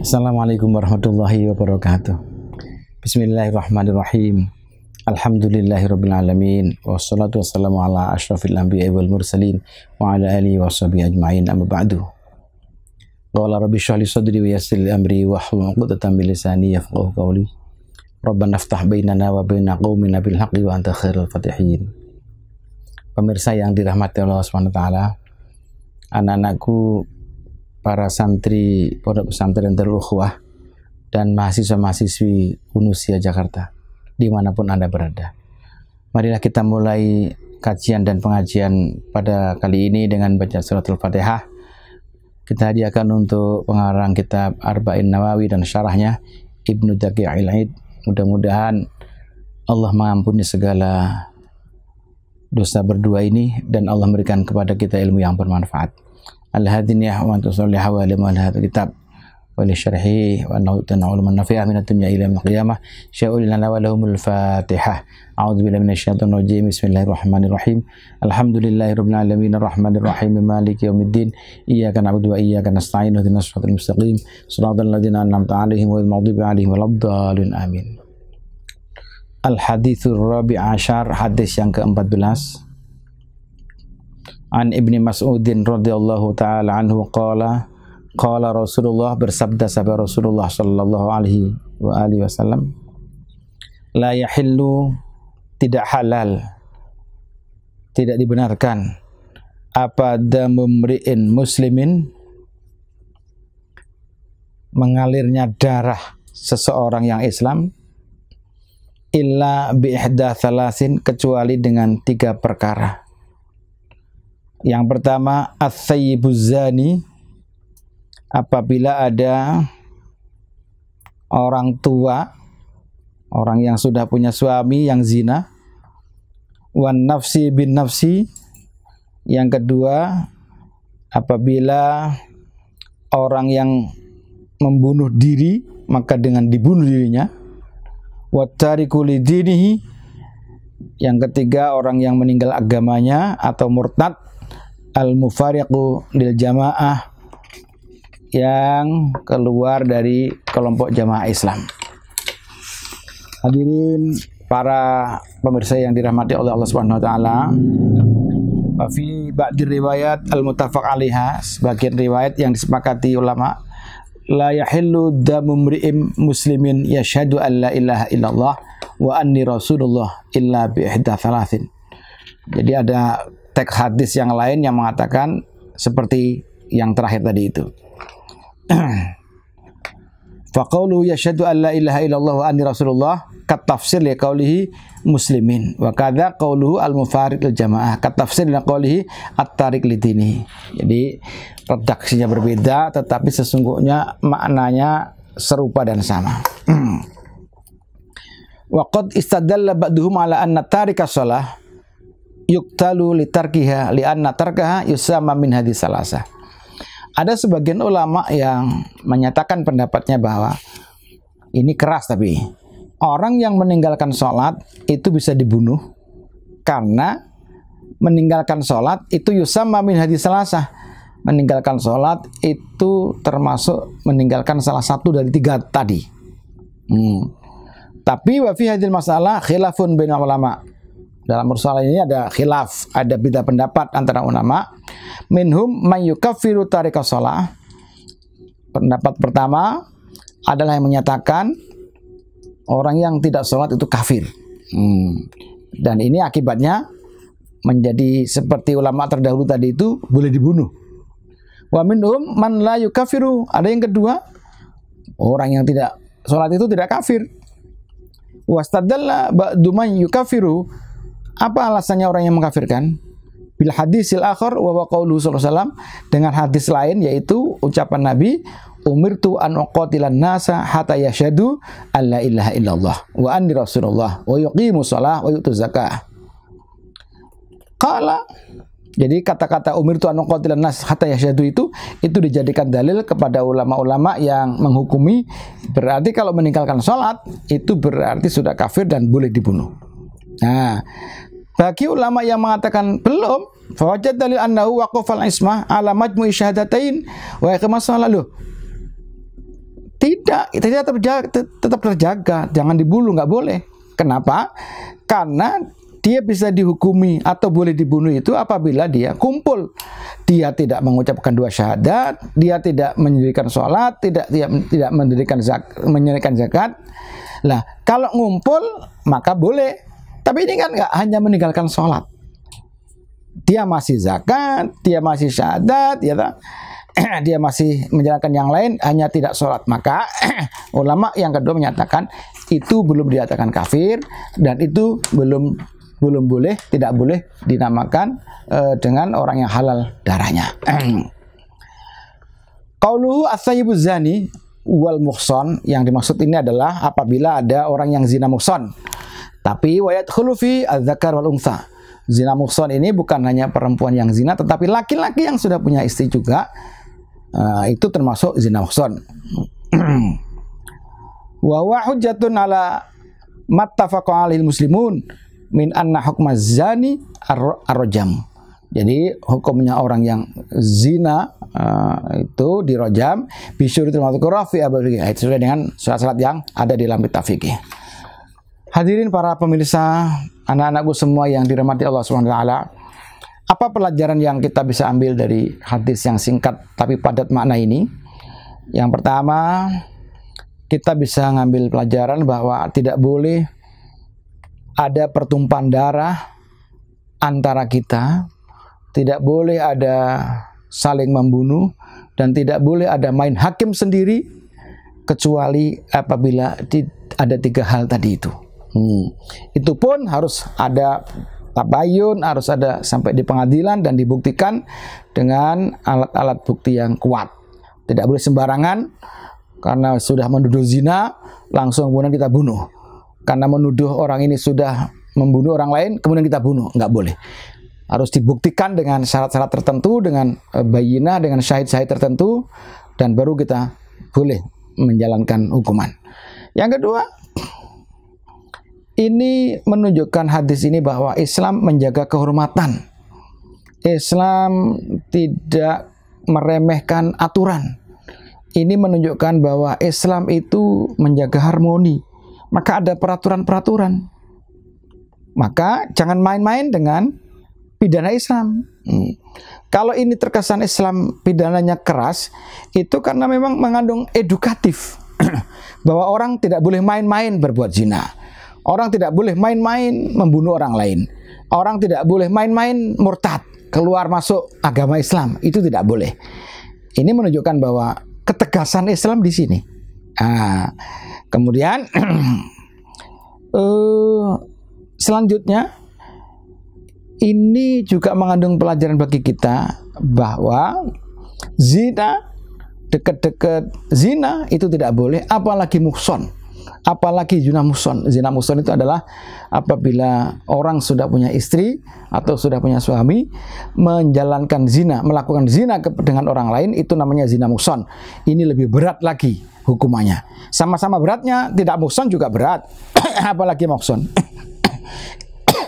Assalamualaikum warahmatullahi wabarakatuh. Bismillahirrahmanirrahim. Alhamdulillahirabbil alamin wassalatu wassalamu ala asyrafil anbiya'i wal mursalin wa ala alihi washabihi ajmain. Amma ba'du. Qala rabbi shrah li sadri wa yassir li amri wahlul 'uqdatam min lisani yafqahu qawli. Rabbana iftah bainana wa baina qaumina bil haqqi wa anta khairul fatihin. Pemirsa yang dirahmati Allah Subhanahu wa taala, anak-anakku, para santri Pondok Pesantren Darul Ukhuwah dan mahasiswa-mahasiswi Unusia Jakarta, dimanapun Anda berada. Marilah kita mulai kajian dan pengajian pada kali ini dengan baca suratul Fatihah. Kita hadiahkan untuk pengarang kitab Arba'in Nawawi dan syarahnya Ibnu Daqiqil Aid. Mudah-mudahan Allah mengampuni segala dosa berdua ini dan Allah memberikan kepada kita ilmu yang bermanfaat. Al-hadiniyah wa antusalliha wa liman hadha kitab wa li syarhi wa annahu tana'ul man nafi'ah min ad-dunya ila yaumil qiyamah. Sya'ul lana wa lahumul fatihah. A'udzu billahi minasyaitonir rajim. Bismillahirrahmanirrahim. Alhamdulillahirabbil alamin arrahmanir rahim maliki yaumiddin. Iyyaka na'budu wa iyyaka nasta'in ihdinas siratal mustaqim. Shiratal ladzina an'amta 'alaihim ghairil maghdubi 'alaihim waladdallin. Amin. Al-haditsul rabi' asyar, hadis yang ke-14. An Ibni Mas'udin radhiyallahu ta'ala anhu qala Rasulullah, bersabda sahabat Rasulullah sallallahu alaihi wa alihi wasallam, la yahillu, tidak halal, tidak dibenarkan, apa damu mri'in muslimin, mengalirnya darah seseorang yang Islam, illa bi ihda thalasin, kecuali dengan 3 perkara. Yang pertama, as-sayyibuz zani, apabila ada orang tua, orang yang sudah punya suami yang zina. Wan nafsi bin nafsi, yang kedua, apabila orang yang membunuh diri, maka dengan dibunuh dirinya. Wat tariku lidinihi, yang ketiga, orang yang meninggal agamanya atau murtad. Al-mufariqu lil jamaah, yang keluar dari kelompok jamaah Islam. Hadirin para pemirsa yang dirahmati oleh Allah Subhanahu wa taala, fi ba'di riwayat al-muttafaq 'alaiha, sebagian riwayat yang disepakati ulama, la yahillu damu mri'im muslimin yashhadu an la ilaha illallah wa anni rasulullah illa bi ihda thalathin. Jadi ada teks hadis yang lain yang mengatakan seperti yang terakhir tadi itu. Faqaulu yashhadu an la ilaha illallah wa anni rasulullah kat tafsir li qaulihi muslimin wa kadza qauluhu al mufariq lil jamaah kat tafsir li qaulihi at-tariq lidini. Jadi redaksinya berbeda tetapi sesungguhnya maknanya serupa dan sama. Wa qad istadalla ba'duhum ala anna tarika shalah yuktalu litarkiha li'anna tarkaha yusama min hadis salasa. Ada sebagian ulama yang menyatakan pendapatnya bahwa ini keras, tapi orang yang meninggalkan sholat itu bisa dibunuh karena meninggalkan sholat itu yusama min hadis salasa. Meninggalkan sholat itu termasuk meninggalkan salah satu dari 3 tadi. Tapi wa fi hadil masalah khilafun bainal ulama. Dalam masalah ini ada khilaf, ada beda pendapat antara ulama. Minhum man yukaffiru tarika shalah. Pendapat pertama adalah yang menyatakan orang yang tidak sholat itu kafir. Dan ini akibatnya menjadi seperti ulama terdahulu tadi itu, boleh dibunuh. Wa minhum man la yukaffiru. Ada yang kedua, orang yang tidak sholat itu tidak kafir. Wastadalla ba'du man yukaffiru. Apa alasannya orang yang mengkafirkan? Bil hadisil akhar wa qauluhu sallallahu alaihi wasallam, dengan hadis lain yaitu ucapan Nabi, umirtu an uqatilan nasa hatta yashhadu alla ilaha illallah wa anni rasulullah wa yuqimus shalah wa yutuz zakah. Qala, jadi kata-kata umirtu an uqatilan nas hatta yashhadu itu dijadikan dalil kepada ulama-ulama yang menghukumi berarti kalau meninggalkan salat itu berarti sudah kafir dan boleh dibunuh. Nah, bagi ulama yang mengatakan belum, fawajad dalil annahu waqafal ismah ala majmu'i syahadatain wa iqamas shalah. Tidak tetap terjaga, jangan dibunuh, nggak boleh. Kenapa? Karena dia bisa dihukumi atau boleh dibunuh itu apabila dia kumpul. Dia tidak mengucapkan 2 syahadat, dia tidak mendirikan sholat, tidak menunaikan zakat. Lah, kalau ngumpul maka boleh. Tapi ini kan nggak hanya meninggalkan sholat. Dia masih zakat, dia masih syahadat, dia masih menjalankan yang lain, hanya tidak sholat. Maka ulama yang kedua menyatakan itu belum dikatakan kafir, dan itu belum boleh, tidak boleh dinamakan dengan orang yang halal darahnya. Qauluhu as-sayyibuz zani wal muhsan, yang dimaksud ini adalah apabila ada orang yang zina muhsan. Tapi wa yadkhulu fi az-zakar wal untha. Zina muhsan ini bukan hanya perempuan yang zina, tetapi laki-laki yang sudah punya istri juga. Itu termasuk zina muhsan. Wa huwa hujjatun ala mattafaqa alaihi muslimun min anna hukmaz zani ar-rajam. Jadi hukumnya orang yang zina itu dirojam bisyuritul madhkurah fi abwab fikih. Itu sesuai dengan syarat-syarat yang ada di dalam kitab fikih. Hadirin para pemirsa, anak-anakku semua yang dirahmati Allah Subhanahu wa taala. Apa pelajaran yang kita bisa ambil dari hadis yang singkat tapi padat makna ini? Yang pertama, kita bisa ngambil pelajaran bahwa tidak boleh ada pertumpahan darah antara kita, tidak boleh ada saling membunuh, dan tidak boleh ada main hakim sendiri, kecuali apabila ada 3 hal tadi itu. Itu pun harus ada tabayun, harus ada sampai di pengadilan dan dibuktikan dengan alat-alat bukti yang kuat. Tidak boleh sembarangan, karena sudah menuduh zina langsung kemudian kita bunuh. Karena menuduh orang ini sudah membunuh orang lain kemudian kita bunuh, nggak boleh. Harus dibuktikan dengan syarat-syarat tertentu, dengan bayinah, dengan syahid-syahid tertentu, dan baru kita boleh menjalankan hukuman. Yang kedua, ini menunjukkan hadis ini bahwa Islam menjaga kehormatan. Islam tidak meremehkan aturan. Ini menunjukkan bahwa Islam itu menjaga harmoni. Maka ada peraturan-peraturan. Maka jangan main-main dengan pidana Islam. Kalau ini terkesan Islam pidananya keras, itu karena memang mengandung edukatif. Bahwa orang tidak boleh main-main berbuat zina. Orang tidak boleh main-main membunuh orang lain. Orang tidak boleh main-main murtad, keluar masuk agama Islam. Itu tidak boleh. Ini menunjukkan bahwa ketegasan Islam di sini. Kemudian selanjutnya, ini juga mengandung pelajaran bagi kita bahwa zina, dekat-dekat zina itu tidak boleh, apalagi muhson. Apalagi zina muhson. Zina muhson itu adalah apabila orang sudah punya istri atau sudah punya suami menjalankan zina, melakukan zina dengan orang lain, itu namanya zina muhson. Ini lebih berat lagi hukumannya. Sama-sama beratnya, tidak muhson juga berat. Apalagi muhson.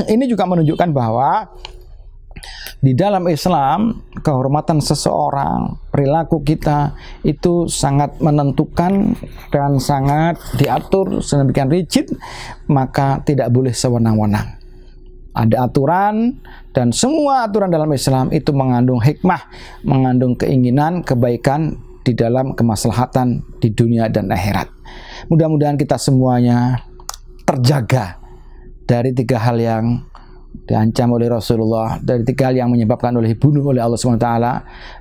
Ini juga menunjukkan bahwa di dalam Islam, kehormatan seseorang, perilaku kita itu sangat menentukan dan sangat diatur sedemikian rigid, maka tidak boleh sewenang-wenang. Ada aturan, dan semua aturan dalam Islam itu mengandung hikmah, mengandung keinginan, kebaikan di dalam kemaslahatan di dunia dan akhirat. Mudah-mudahan kita semuanya terjaga dari 3 hal yang diancam oleh Rasulullah, dari 3 hal yang menyebabkan dibunuh oleh Allah SWT.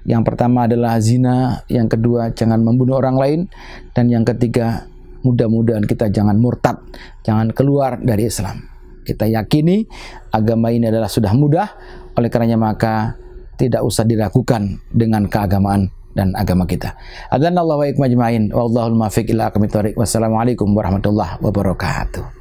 Yang pertama adalah zina, yang kedua jangan membunuh orang lain, dan yang ketiga mudah-mudahan kita jangan murtad, jangan keluar dari Islam. Kita yakini agama ini adalah sudah mudah, oleh karenanya maka tidak usah diragukan dengan keagamaan dan agama kita. Adzanallahu wa iyyakum ajmain, wallahul muwaffiq ila aqwamit thoriq. Wassalamualaikum warahmatullahi wabarakatuh.